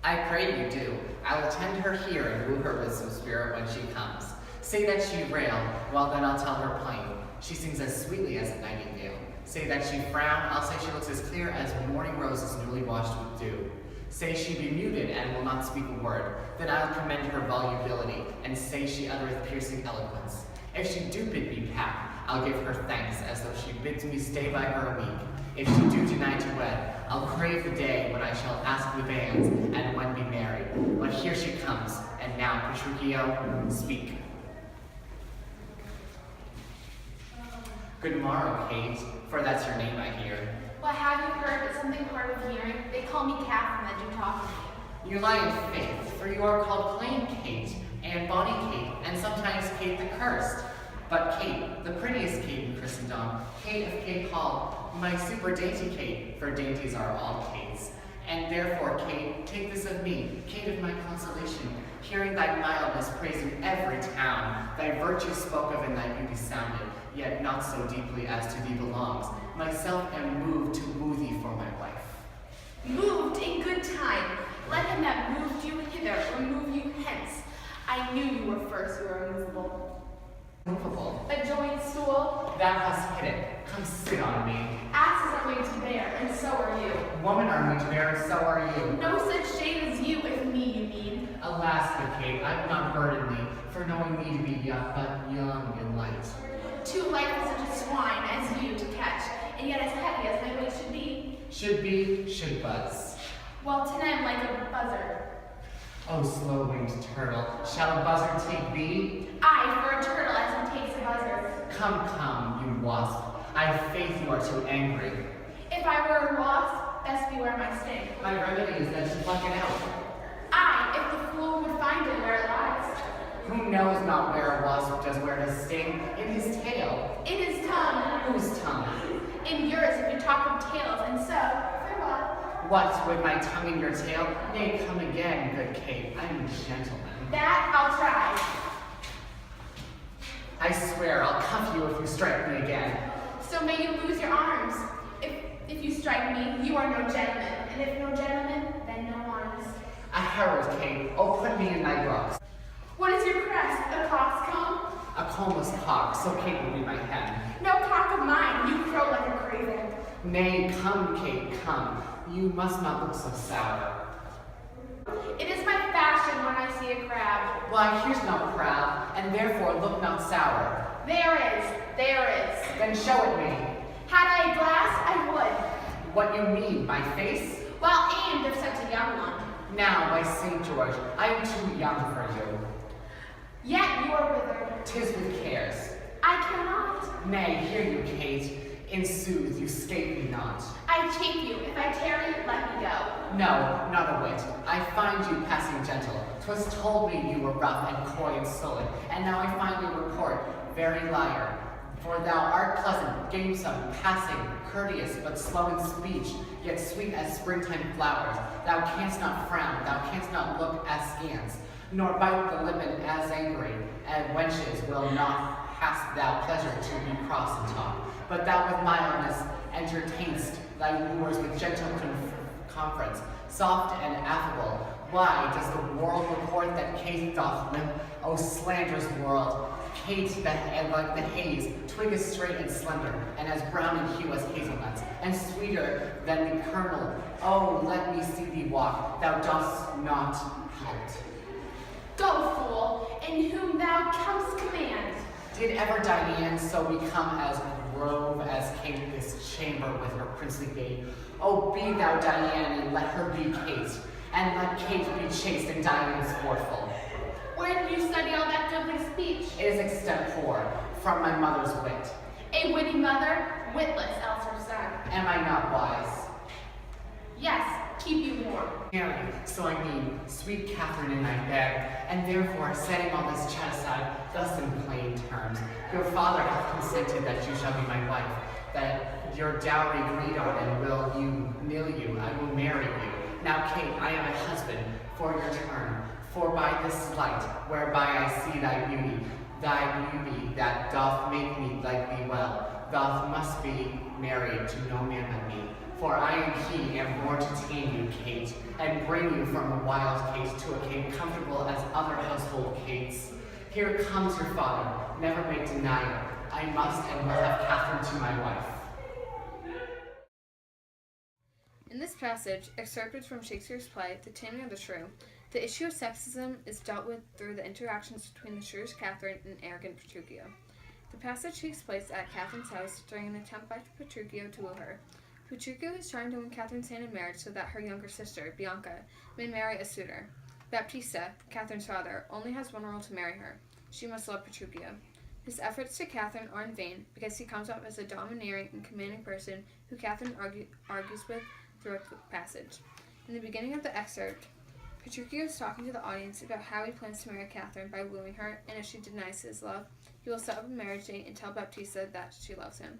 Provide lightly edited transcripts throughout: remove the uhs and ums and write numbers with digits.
I pray you do. I will tend her here and woo her wisdom spirit when she comes. Say that she rail, well then I'll tell her plain. She sings as sweetly as a nightingale. Say that she frown, I'll say she looks as clear as morning roses newly washed with dew. Say she be muted and will not speak a word, then I'll commend her volubility, and say she uttereth piercing eloquence. If she do bid me pap, I'll give her thanks as though she bids me stay by her a week. If she do deny to wed, I'll crave the day when I shall ask the banns, and when be married. But here she comes, and now, Petruchio, speak. Good morrow, Kate, for that's your name I hear. Well, have you heard that something hard of hearing? They call me Katherine that do talk to me. You lie in faith, for you are called plain Kate, and bonny Kate, and sometimes Kate the cursed. But Kate, the prettiest Kate in Christendom, Kate of Cape Hall, my super dainty Kate, for dainties are all Kates. And therefore, Kate, take this of me, Kate of my consolation, hearing thy mildness praised in every town, thy virtue spoke of and thy beauty sounded, yet not so deeply as to thee belongs. Myself am moved to woo thee for my wife. Moved in good time. Let him that moved you hither remove you hence. I knew you were first, you are immovable. Movable. A joint stool. Thou hast hit it. Come sit on me. Asses are made to bear, and so are you. Woman are made to bear, and so are you. No such shade as you, if me you mean. Alas, good Kate, I will not burden thee, for knowing me to be but young and light. Too light for such a swine as you to catch, and yet as heavy as my weight should be. Should be, should buzz. Well, to them like a buzzard. Oh, slow-winged turtle, shall a buzzard take thee? Aye, for a turtle as he takes a buzzard. Come, come, you wasp, I faith you are too angry. If I were a wasp, best beware my sting. My remedy is that you pluck it out. Aye, if the fool would find it where it lies. Who knows not where a wasp does wear his sting? In his tail. In his tongue. Whose tongue? In yours, if you talk of tails, and so, farewell. What, with my tongue in your tail? Nay, come again, good Kate, I'm a gentleman. That I'll try. I swear I'll cuff you if you strike me again. So may you lose your arms. If you strike me, you are no gentleman, and if no gentleman, then no arms. A herald, Kate, oh put me in thy books. What is your crest? A cock's comb? A combless cock, so Kate will be my hen. No cock of mine, you crow like a craven. Nay, come, Kate, come. You must not look so sour. It is my fashion when I see a crab. Why, here's no crab, and therefore look not sour. There is. Then show it me. Had I a glass, I would. What you mean, my face? Well aimed of such a young one. Now, by St. George, I am too young for you. Yet you are withered. 'Tis with cares. I cannot. Nay, hear you, Kate. In sooth, you scape me not. I chafe you. If I tarry, let me go. No, not a whit. I find you passing gentle. 'Twas told me you were rough and coy and sullen, and now I find your report very liar. For thou art pleasant, gamesome, passing, courteous, but slow in speech, yet sweet as springtime flowers. Thou canst not frown, thou canst not look askance, nor bite the lippin as angry, and wenches will not hast thou pleasure to be cross in talk. But thou with mildness entertainst thy wooers with gentle conference, soft and affable. Why does the world report that Kate doth limp? O slanderous world! Kate, and like the haze, twig is straight and slender, and as brown in hue as hazelnuts, and sweeter than the kernel. Oh, let me see thee walk, thou dost not halt. Go, fool, in whom thou comest command. Did ever Diane so become as grove as came this chamber with her princely gait? Oh, be thou Diane, and let her be Kate, and let Kate be chaste and Diane sportful. Where did you study all that goodly speech? It is extempore, from my mother's wit. A witty mother, witless else her son. Am I not wise? Yes, keep you warm. Mary, so I mean, sweet Katherine, and I beg, and therefore, setting all this chat aside, thus in plain terms, your father hath consented that you shall be my wife, that your dowry agreed on, and will you, I will marry you. Now, Kate, I am a husband for your turn, for by this light, whereby I see thy beauty that doth make me like thee well, thou must be married to no man but me. For I am he, am born to tame you, Kate, and bring you from a wild Kate to a Kate comfortable as other household Kates. Here comes your father, never make denial. I must and will have Catherine to my wife. In this passage, excerpted from Shakespeare's play, The Taming of the Shrew, the issue of sexism is dealt with through the interactions between the shrew's Catherine and arrogant Petruchio. The passage takes place at Catherine's house during an attempt by Petruchio to woo her. Petruchio is trying to win Catherine's hand in marriage so that her younger sister, Bianca, may marry a suitor. Baptista, Catherine's father, only has one rule to marry her. She must love Petruchio. His efforts to Catherine are in vain because he comes off as a domineering and commanding person who Catherine argues with throughout the passage. In the beginning of the excerpt, Petruchio is talking to the audience about how he plans to marry Catherine by wooing her, and if she denies his love, he will set up a marriage date and tell Baptista that she loves him.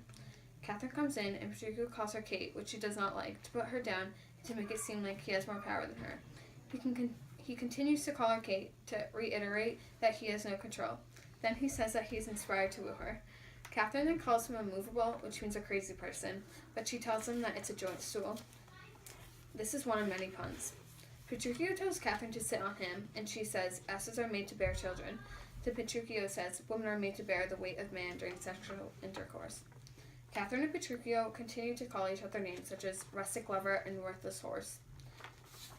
Catherine comes in, and Petruchio calls her Kate, which she does not like, to put her down and to make it seem like he has more power than her. He continues to call her Kate to reiterate that he has no control. Then he says that he is inspired to woo her. Catherine then calls him a movable, which means a crazy person, but she tells him that it's a joint stool. This is one of many puns. Petruchio tells Catherine to sit on him, and she says, asses are made to bear children. Then Petruchio says, women are made to bear the weight of man during sexual intercourse. Catherine and Petruchio continue to call each other names such as rustic lover and worthless horse.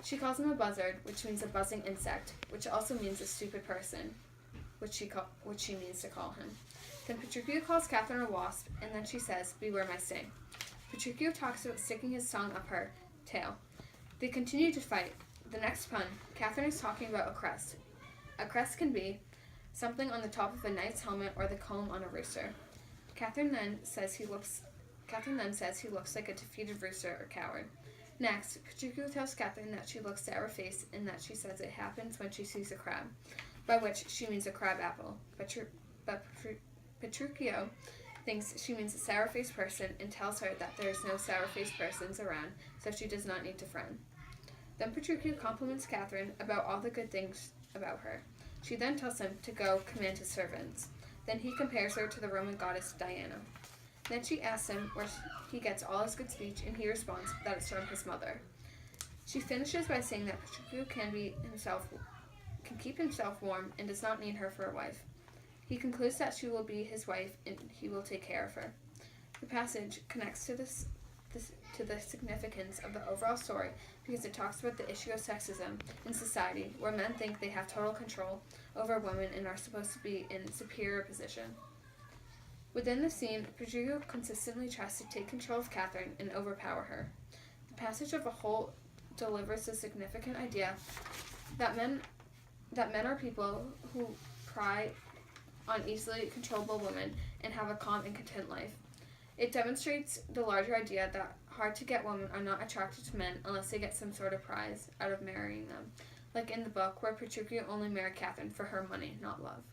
She calls him a buzzard, which means a buzzing insect, which also means a stupid person, which she means to call him. Then Petruchio calls Catherine a wasp, and then she says, beware my sting. Petruchio talks about sticking his tongue up her tail. They continue to fight. The next pun, Catherine is talking about a crest. A crest can be something on the top of a knight's helmet or the comb on a rooster. Catherine then says he looks like a defeated rooster or coward. Next, Petruchio tells Catherine that she looks sour-faced and that she says it happens when she sees a crab, by which she means a crab apple. But Petruchio thinks she means a sour-faced person and tells her that there is no sour-faced persons around, so she does not need to frown. Then Petruchio compliments Catherine about all the good things about her. She then tells him to go command his servants. Then he compares her to the Roman goddess Diana. Then she asks him where he gets all his good speech, and he responds that it's from his mother. She finishes by saying that Petruchio can keep himself warm and does not need her for a wife. He concludes that she will be his wife and he will take care of her. The passage connects to the significance of the overall story because it talks about the issue of sexism in society where men think they have total control over women and are supposed to be in a superior position. Within the scene, Petruchio consistently tries to take control of Catherine and overpower her. The passage of a whole delivers the significant idea that men are people who pry on easily controllable women and have a calm and content life. It demonstrates the larger idea that hard-to-get women are not attracted to men unless they get some sort of prize out of marrying them, like in the book where Petruchio only married Catherine for her money, not love.